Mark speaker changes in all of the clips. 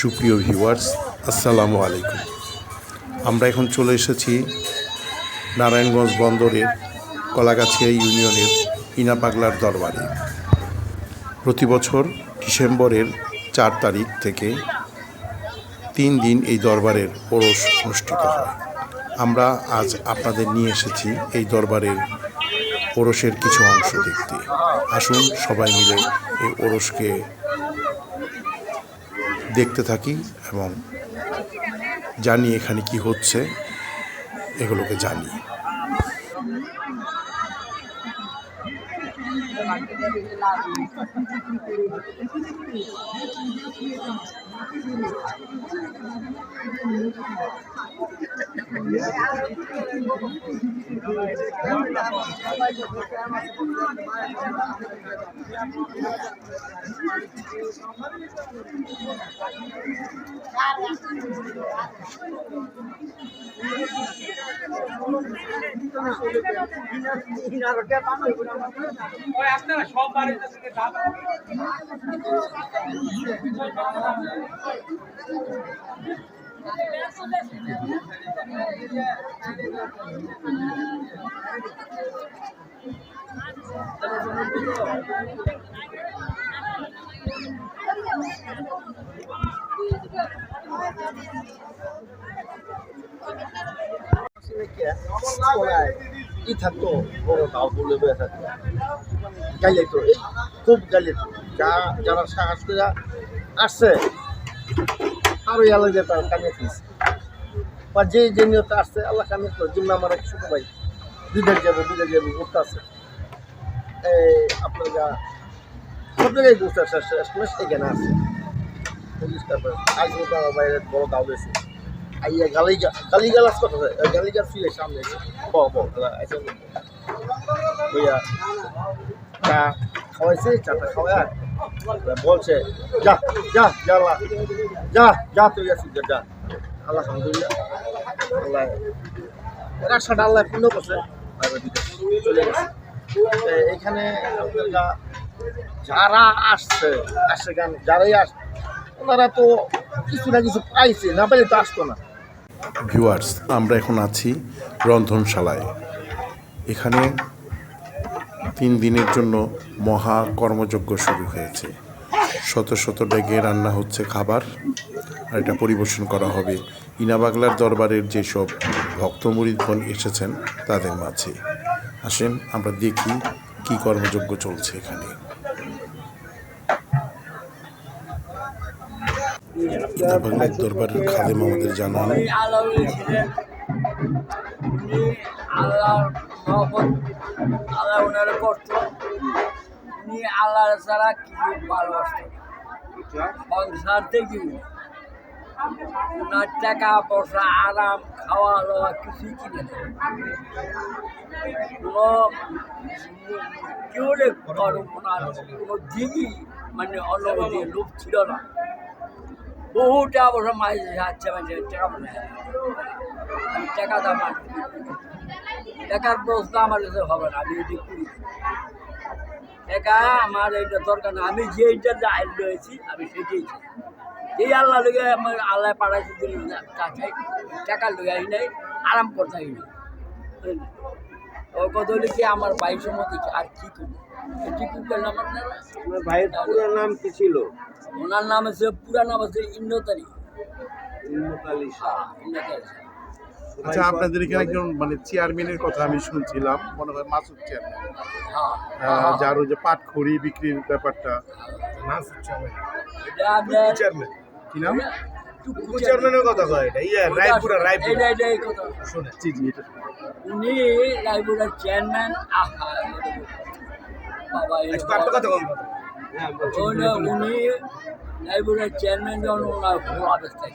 Speaker 1: সুপ্রিয় ভিউয়ার্স, আসসালামু আলাইকুম। আমরা এখন চলে এসেছি নারায়ণগঞ্জ বন্দরের কলাগাছিয়া ইউনিয়নের ইনাপাগলার দরবারে। প্রতি বছর ডিসেম্বরের 4 তারিখ থেকে 3 দিন এই দরবারের ওরস অনুষ্ঠিত হয়। আমরা আজ আপনাদের নিয়ে এসেছি এই দরবারের ওরসের কিছু অংশ দেখতে। আসুন সবাই মিলে এই ওরসকে দেখতে থাকি এবং জানি এখানে কি হচ্ছে, এগুলোকে জানি।
Speaker 2: আপনারা সব বাড়িতে থেকে
Speaker 3: ই থাকতো বড় তাও বলে বয়ে থাকতো গাইলেতো এই খুব গাইলেতো যারা সাহস করে আসছে আরো আলো যেত কামিয়ে দিয়েছে বা যে নিয়ত আসছে আল্লাহ কামিয়ে তো যেমন আমার এক ছোট ভাই বিদেশ যাবো ঘুরতে আসছে আপনার যা সব জায়গায় ঘুরতে আসছে এখানে আসছে আজ আমার বাইরে বড় দাও দিয়েছে আইয়া গালিগালাজ কথা গালিগালাজ ফিরে সামনে এসে ভইয়া চা খাওয়াইছে, চাটা খাওয়া বলছে যা যা যা যা যা তুই আসিস যা আলহামদুলিল্লাহ আল্লাহ রাস্তাটা আল্লাহ পূর্ণ করছে চলে গেছে। এখানে আপনার যারা আসছে গান যারাই আসছে ওনারা তো কিছু না কিছু পাইছে, না পাইলে তো আসতো না।
Speaker 1: ভিউয়ার্স, আমরা এখন আছি রন্ধনশালায়। এখানে 3 দিনের জন্য মহা কর্মযজ্ঞ শুরু হয়েছে। শত শত ডেগে রান্না হচ্ছে খাবার, আর এটা পরিবেশন করা হবে ইনাপাগলার দরবারের যেসব ভক্ত মুরিদগণ এসেছেন তাদের মাঝে। আসেন আমরা দেখি কি কর্মযজ্ঞ চলছে এখানে। ইনাপাগলার দরবারের খাদেম আমাদের জানান,
Speaker 2: আল্লাহ ওনারা করত, উনি আল্লাহ ছাড়া কিছু ভালোবাসত সংসার থেকে ওনার টাকা পয়সা আরাম খাওয়া দাওয়া কিছুই কিনে না। কেউ ওনার কোনো দিকই মানে অন্য লোভ ছিল না। বহু টাকা পয়সা মাঝে যাচ্ছে মানে টাকা পয়সা আমি টাকা দাম টাকার প্রশ্ন আমার কাছে হবে না, আমি এটি করি টাকা আমার এইটা দরকার না। আমি যেইটা রয়েছি আমি সেটাই চাই। এই আল্লাহ লোকে আমার আল্লাহ পাঠাইছে তা চাই, টাকার লোকে আই নাই, আরাম করতে আই নাই। ওই কথা হলে কি আমার ভাইয়ের সম্বন্ধে আর কি করবো, এটি কি করলাম আপনারা?
Speaker 3: ভাইয়ের পুরো নাম কি ছিল?
Speaker 2: ওনার নাম আছে, পুরা নাম আছে ইন্দ্রতারি।
Speaker 1: আচ্ছা, আপনাদের এখানে একজন মানে চেয়ারম্যানের কথা আমি শুনছিলাম, মনে হয় মাসুদ চেয়ারম্যান, যার ওই যে পাটখড়ি বিক্রির ব্যাপারটা। মাসুদ চেয়ারম্যান কি নাম?
Speaker 3: চেয়ারম্যানের কথা কয় এটা রায়পুর
Speaker 2: শুনে
Speaker 1: জি জি, এটা
Speaker 2: উনি রায়পুরের চেয়ারম্যান। বাবা উনি রায়পুরের চেয়ারম্যান যখন ওনার খোলা অবস্থায়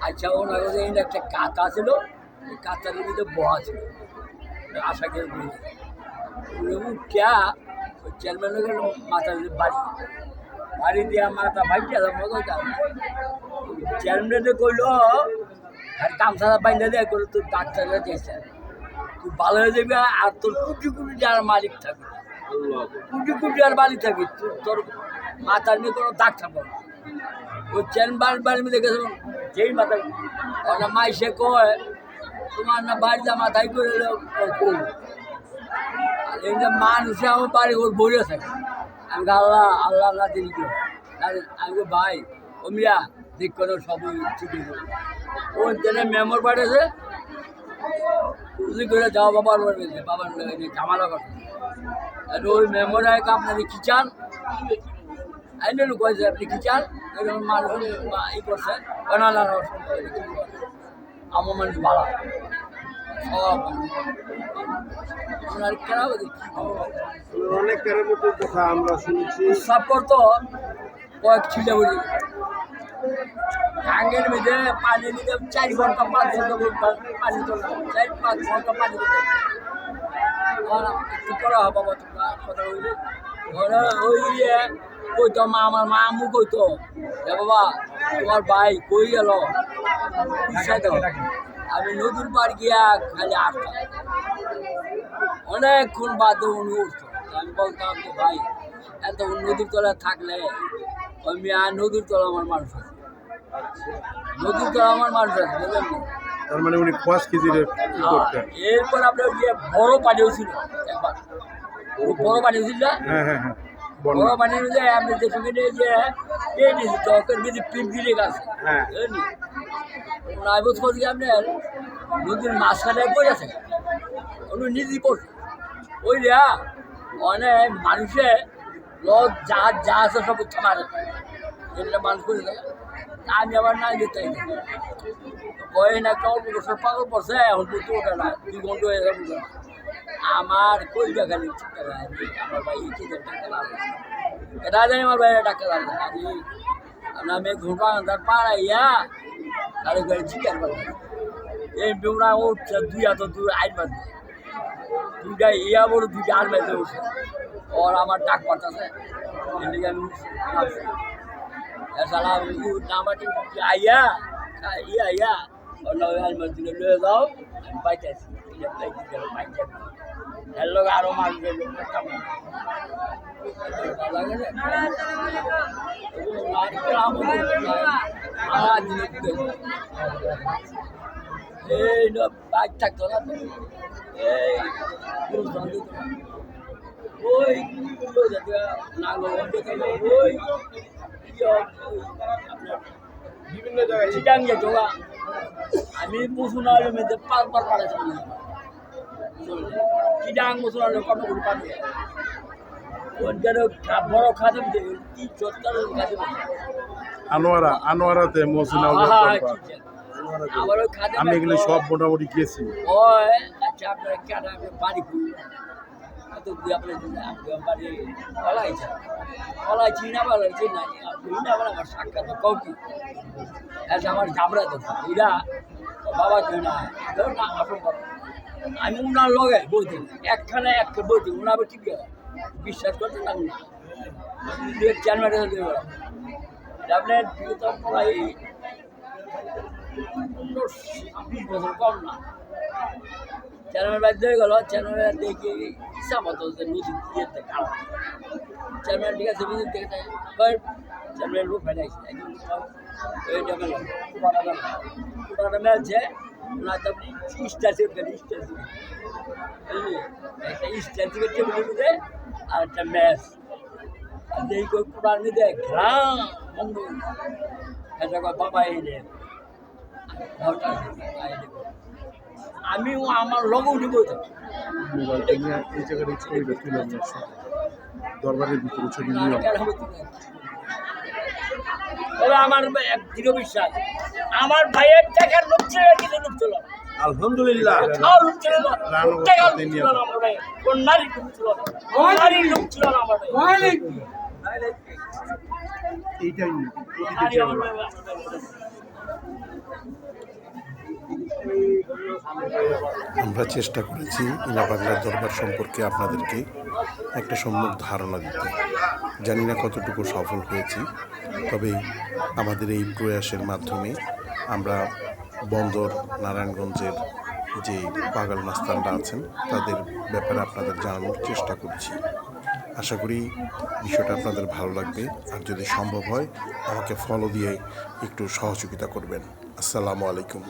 Speaker 2: আচ্ছা, ওনার একটা কাঁথা ছিল, ওই কাঁথার মধ্যে বহা ছিল আশা করে উঠা ওই চেয়ারম্যানের মাথার বাড়ি দিয়া মাথা ভাইটা মজা চেয়ারম্যানে কইলো আর গামছাটা বাইন্দা দেয় করলো তোর ডাক্তাররা দিয়েছে তুই ভালো হয়ে যাবি আর তোর কোটি কোটি যার মালিক থাকবে, কোটি কোটি আর মালিক থাকবি, তোর মাথার নিয়ে কোনো দাগ থাকবো না। ওই চেম্বার বাড়ির মধ্যে গেছে যেই মাথা ওটা মাইসে কয় তোমার না বাড়িতে মাথায় করে এইটা মানুষে আমার বাড়ি ওর বইরে থাকে। আমি আল্লাহ আল্লাহ আল্লাহ দেরি করে আমি ভাই অমিয়া দিক করে সবই ঠিক হয়ে যাবে। ও ট্রেনে মেমোর পাঠিয়েছে করে যাও বাবার বাবার ঝামেলা করছে ওই মেমোরায় আপনার কি চান আইন কয়েছে আপনি কি চান এরকম মানুষ ই করছে না আমার মানুষ ভালো সব আপনার কেন
Speaker 3: অনেক কেরামতের কথা আমরা শুনেছি।
Speaker 2: সব করতো কয়েক ছিলে বলি টাঙ্গের মধ্যে পানি দিতে 4 ঘন্টা 5 ঘন্টা পানি তোলা 4-5 ঘন্টা পানি দিতে একটু করা হবে বাবা তোমরা কথা বলি ঘরে ওই কইতো মা আমার মা আম্মু কইতো বাবা তোমার ভাই কই গেল আমি নদীর পার গিয়া খালি আসতাম অনেকক্ষণ বাদে উনি উঠতো আমি বলতাম যে ভাই এত নদীর তলায় থাকলে আমি আর নদীর তলা আমার মানুষ আছে নদীর তলা আমার মানুষ আছে বুঝলেন
Speaker 3: তার মানে উনি খোয়াজ খিজিরে কি করতেন?
Speaker 2: এরপর আপনার যে বড় পানিও ছিল একবার বড় পানি ছিল না বড় পানির মধ্যে আপনি যেখানে যে এই নিয়েছি চকের মধ্যে পিম্পিরে গাছ বুঝলেন বোধ করছি আপনার নদীর মাঝখানে পড়ে আছে উনি নিজেই পড়ছে ওই রে অনেক মানুষে লোক যা যা আছে সব মারে এগুলো মানুষ করে দেয় আমি আবার না যেতে কয়ে না কেউ বছর পাগল পড়ছে এখন বুঝতে ওঠে না 2 ঘন্টা হয়ে যাবে আমার কই দেখা নেই আমার ভাই টাকা লাগবে এটা জানি আমার ভাইয়ের টাকা লাগবে আমি ঘন্টা আন্দার পাড়াইয়া তাহলে গাড়ি চিকার পাবো এই বেউরা উঠছে 2 হাত দূর আইন বাঁধবে 2টা ইয়া বড় 2টা আর বাজে উঠছে ওর আমার ডাক পাঠাচ্ছে এদিকে আমি সালা নামাটি আইয়া ইয়া ইয়া অন্য আলমারি লয়ে যাও আমি পাইতেছি এর লোক আরো মারবে এই বাইক থাকতো না এই ওই ওই
Speaker 3: বিভিন্ন জায়গায়
Speaker 2: চিটাং যেত আমি মুসুনালের মধ্যে 5 বার পাঠাচ্ছি চিটাং মুসুনালের কত করে পাঠাবে ওদের বড় খাদে কি চত্বর খাদে
Speaker 3: আনোয়ারাতে মহসিনা
Speaker 2: আমারও খাদে
Speaker 3: আমি এগুলো সব মোটামুটি গেছি।
Speaker 2: ওই আচ্ছা আপনার কেন বাড়ি তো আপনার বাড়ি কলাই চিনা বলা চিনা চিনা বলা আমার সাক্ষাৎ কৌকি আমার ঝাবড়া তো এরা বাবা তুই না আমি উনার লগে বইতে একখানে একটা বইতে উনার কি বিশ্বাস করতে পারি না চ্যানেল আপনার প্রায় 20 বছর কম না চ্যানেল বাদ হয়ে গেল চ্যানেল দেখে ইচ্ছা মতো যে নদী ইয়েতে খাওয়া চ্যানেল ঠিক আছে নদীর থেকে চ্যানেলের লোক ফেলাইছে এইটা গেল পুরাটা মেলছে ওনার তো আপনি স্টার সিগারেট স্টার একটা স্টার সিগারেট টেবিলের মধ্যে আর একটা ম্যাচ এই পুরার মধ্যে ঘ্রাম বন্ধু এটা বাবা এনে আমি আমার লগ উঠে বলতাম
Speaker 3: এই জায়গায় ছবিটা তুলে নিয়ে আসো দরবারের ভিতরে ছবি নিয়ে
Speaker 2: তবে আমার দৃঢ় বিশ্বাস আমার ভাইয়ের টাকার লোক ছিল কিন্তু লোক ছিল
Speaker 3: আলহামদুলিল্লাহ
Speaker 2: লোক ছিল আমার ভাই কোন নারী লোক ছিল নারী লোক ছিল আমার ভাই
Speaker 3: এইটাই
Speaker 1: আমরা চেষ্টা করেছি ইনা পাগলার দরবার সম্পর্কে আপনাদেরকে একটা সম্যক ধারণা দিতে। জানি না কতটুকু সফল হয়েছি, তবে আমাদের এই প্রয়াসের মাধ্যমে আমরা বন্দর নারায়ণগঞ্জের যে পাগল মাস্তানরা আছেন তাদের ব্যাপারে আপনাদের জানানোর চেষ্টা করছি। আশা করি বিষয়টা আপনাদের ভালো লাগবে। আর যদি সম্ভব হয় আমাকে ফলো দিয়ে একটু সহযোগিতা করবেন। আসসালামু আলাইকুম।